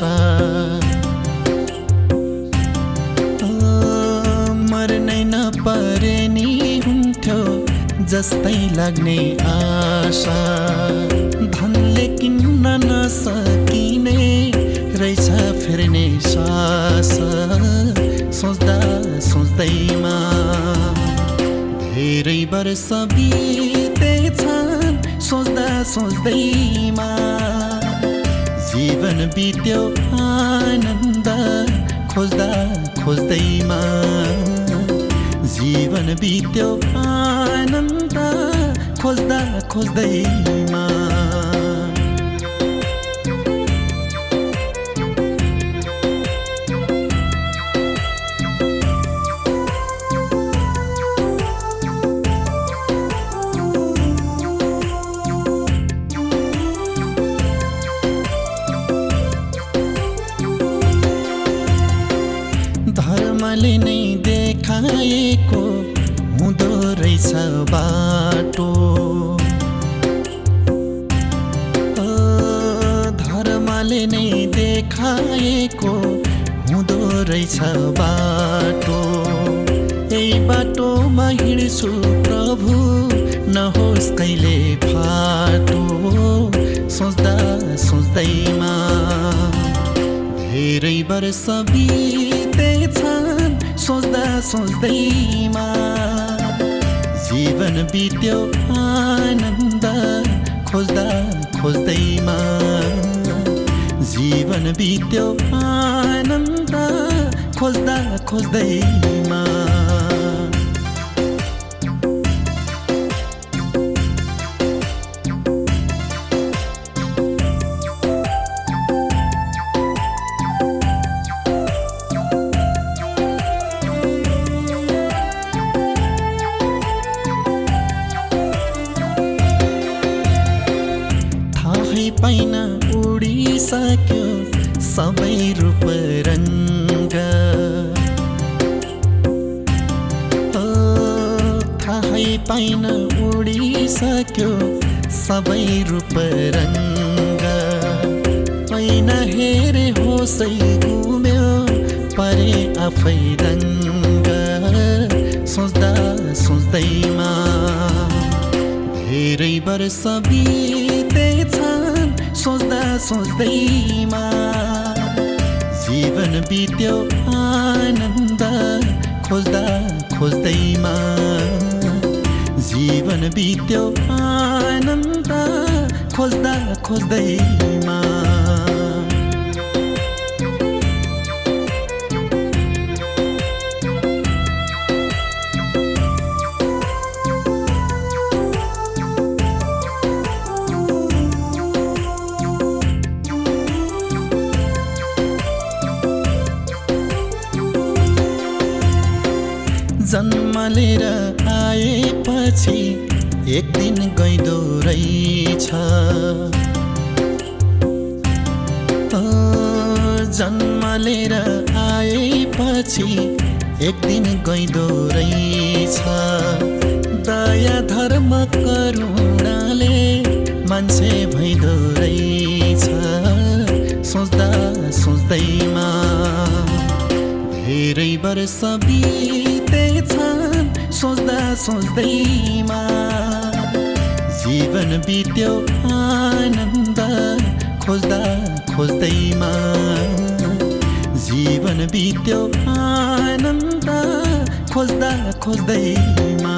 आशा मर्नै नपरे नि हुन्थ्यो जस्तै लाग्ने आशा धनले किन्न नसकिने रहेछ फेर्ने सास सोच्दा सोच्दैमा धेरै वर्ष बितेछन् सोच्दा सोच्दैमा जीवन बित्यो आनन्द खोज्दा खोज्दैमा जीवन बित्यो आनन्द खोज्दा खोज्दैमा धर्मले नै देखाएको हुँदो रहेछ बाटो धर्मले नै देखाएको हुँदो रहेछ बाटो यही बाटोमा हिँड्छु प्रभु नहोस् कहिले फाटो सोच्दा सोच्दैमा धेरै वर्ष बितेछन् सोच्दा सोच्दैमा जीवन बित्यो आनन्द खोज्दा खोज्दैमा जीवन बित्यो आनन्द खोज्दा खोज्दैमा पाइन उडिसक्यो सबै रूप रङ्ग थाहै पाइन उडिसक्यो सबै रूप रङ्ग ऐना हेरे होसै घुम्यो परे आफै रङ्ग सोच्दा सोच्दैमा धेरै वर्ष बितेछन् सोच्दा सोच्दैमा जीवन बित्यो आनन्द खोज्दा खोज्दैमा जीवन बित्यो आनन्द खोज्दा खोज्दैमा जन्म लिएर आएपछि एक दिन गइँदो रहेछ जन्म लिएर आएपछि एक दिन गइँदो रहेछ दया धर्म करुणाले मान्छे भइँदो रहेछ सोच्दा सोच्दैमा धेरै वर्ष बितेछन् सोच्दा सोच्दैमा जीवन बित्यो आनन्द खोज्दा खोज्दैमा जीवन बित्यो आनन्द खोज्दा खोज्दैमा